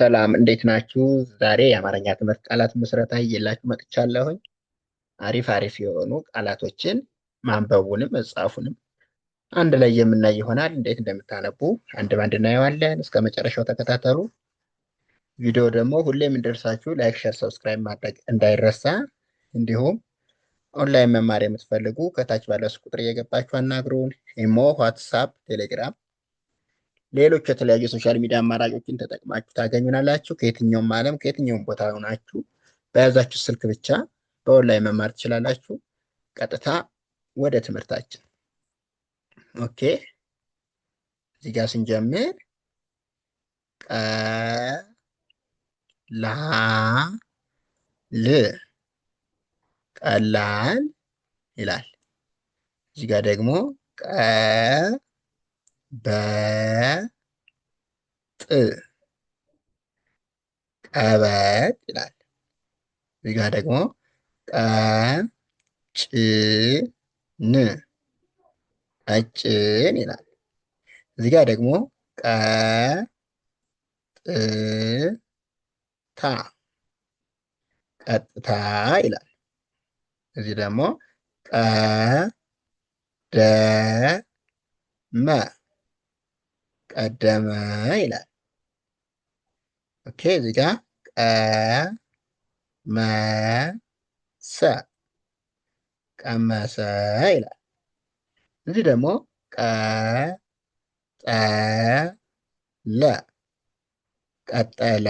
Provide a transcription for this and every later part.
ሰላም እንዴት ናችሁ? ዛሬ የአማርኛ ትምህርት ቃላት ምስረታ ይዤላችሁ መጥቻለሁኝ። አሪፍ አሪፍ የሆኑ ቃላቶችን ማንበቡንም መጻፉንም አንድ ላይ የምናይ ይሆናል። እንዴት እንደምታነቡ አንድ ባንድ እናየዋለን። እስከ መጨረሻው ተከታተሉ። ቪዲዮ ደግሞ ሁሌም እንደርሳችሁ ላይክ፣ ሸር፣ ሰብስክራይብ ማድረግ እንዳይረሳ። እንዲሁም ኦንላይን መማር የምትፈልጉ ከታች ባለው ቁጥር እየገባችሁ አናግሩን። ኢሞ፣ ዋትሳፕ፣ ቴሌግራም ሌሎች የተለያዩ የሶሻል ሚዲያ አማራጮችን ተጠቅማችሁ ታገኙናላችሁ። ከየትኛውም ዓለም ከየትኛውም ቦታ ሆናችሁ በያዛችሁ ስልክ ብቻ በኦንላይን መማር ትችላላችሁ። ቀጥታ ወደ ትምህርታችን። ኦኬ፣ እዚህ ጋር ስንጀምር ቀላል ቀላል ይላል። እዚህ ጋር ደግሞ ቀበጥ ይላል። እዚህ ጋር ደግሞ ቀጭን ይላል። እዚህ ጋር ደግሞ ቀጥታ ይላል። እዚህ ደግሞ ቀደመ ይላል። ኦኬ፣ እዚህ ጋር ቀመሰ ይላል። እዚህ ደግሞ ቀጠለ።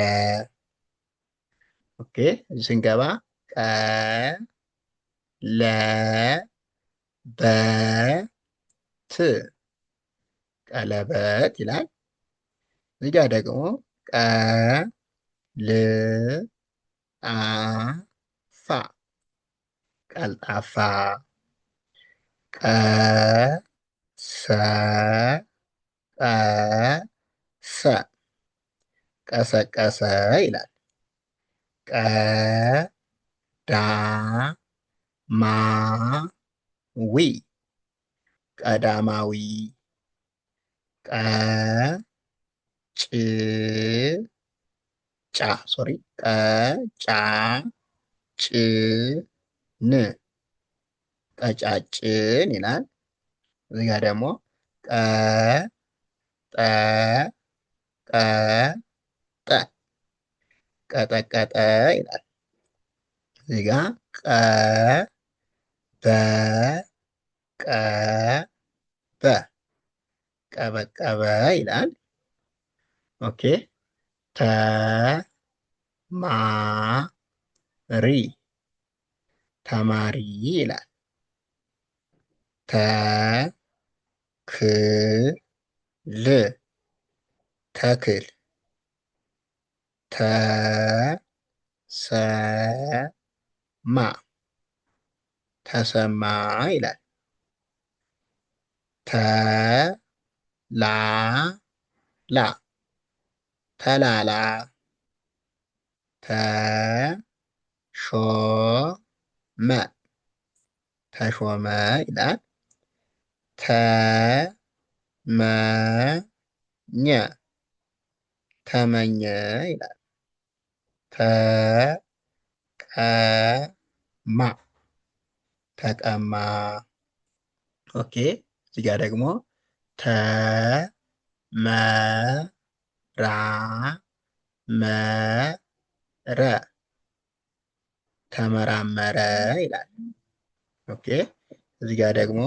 ኦኬ፣ እዚህ ስንገባ ቀለበት ይላል። እዚህ ጋር ደግሞ ቀልጣፋ ቀሰቀሰ ይላል። ቀዳማዊ ቀጫጭን ይላል። እዚህ ጋር ደግሞ ቀጠቀጠ ይላል። እዚህ ጋር ቀበቀበ ይላል። ኦኬ፣ ተማሪ ይላል። ተክል ተሰማ ይላል። ተላላ ተሾመ ይላል። ተመኘ ይላል። ተቀማ። ኦኬ፣ እዚህ ጋር ደግሞ ተመራመረ ይላል። ኦኬ፣ እዚህ ጋር ደግሞ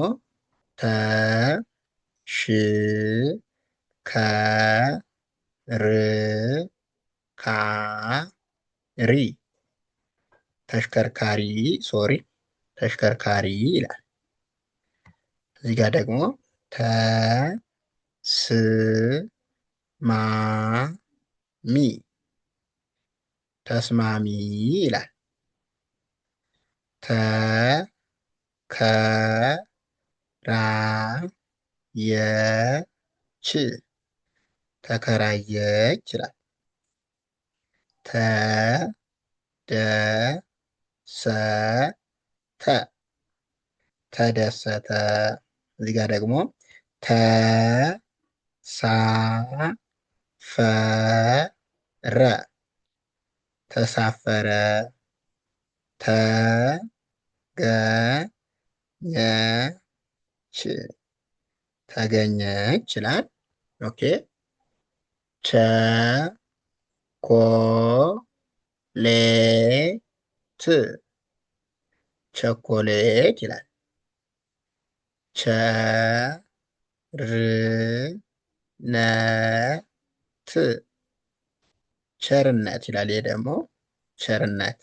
ተሽከርካሪ ይላል። እዚህ ጋር ደግሞ ተስማሚ ይላል። ተከራየች ይላል። ተደሰተ። እዚህ ጋር ደግሞ ተሳፈረ ረ ተሳፈረ ተገኘች ተገኘች ይላል። ኦኬ ቸኮሌት ቸኮሌት ይላል። ቸርነት ቸርነት ይላል። ይሄ ደግሞ ቸርነት።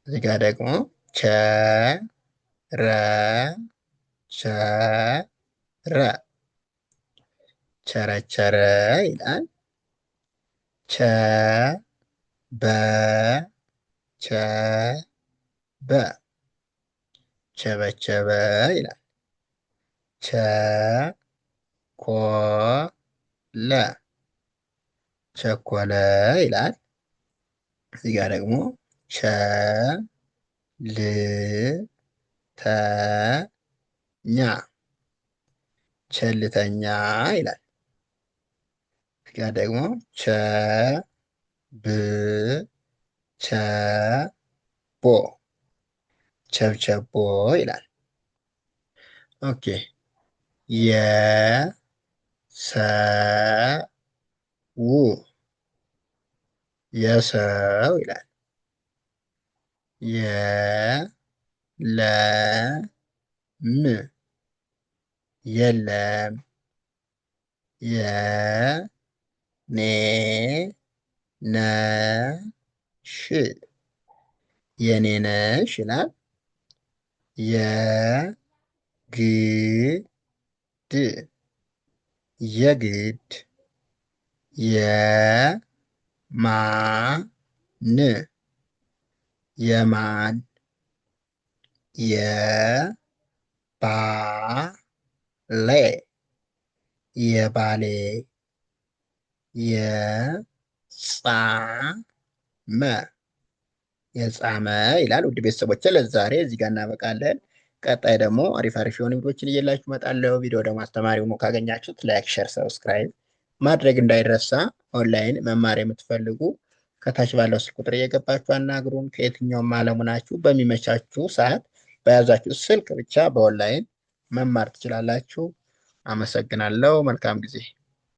እዚህ ጋር ደግሞ ቸረ ቸረ ቸረቸረ ይላል። ቸበቸበ ቸበቸበ ይላል። ቸኮለ ቸኮለ ይላል። እዚህ ጋር ደግሞ ቸልተኛ ቸልተኛ ይላል። እዚህ ጋር ደግሞ ቸብቸቦ ቸብቸቦ ይላል። ኦኬ የሰው የሰው ይላል። የለም የለም የኔነሽ የኔነሽ ይላል። የግድ የግድ የማን የማን የባሌ የባሌ የጻመ የጻመ ይላል። ውድ ቤተሰቦቼ ለዛሬ እዚህ ጋር እናበቃለን። ቀጣይ ደግሞ አሪፍ አሪፍ የሆኑ ቪዲዮችን እየላችሁ እመጣለሁ። ቪዲዮ ደግሞ አስተማሪ ሆኖ ካገኛችሁት ላይክ፣ ሸር፣ ሰብስክራይብ ማድረግ እንዳይረሳ። ኦንላይን መማር የምትፈልጉ ከታች ባለው ስልክ ቁጥር እየገባችሁ አናግሩን። ከየትኛውም ዓለሙ ናችሁ በሚመቻችሁ ሰዓት በያዛችሁ ስልክ ብቻ በኦንላይን መማር ትችላላችሁ። አመሰግናለሁ። መልካም ጊዜ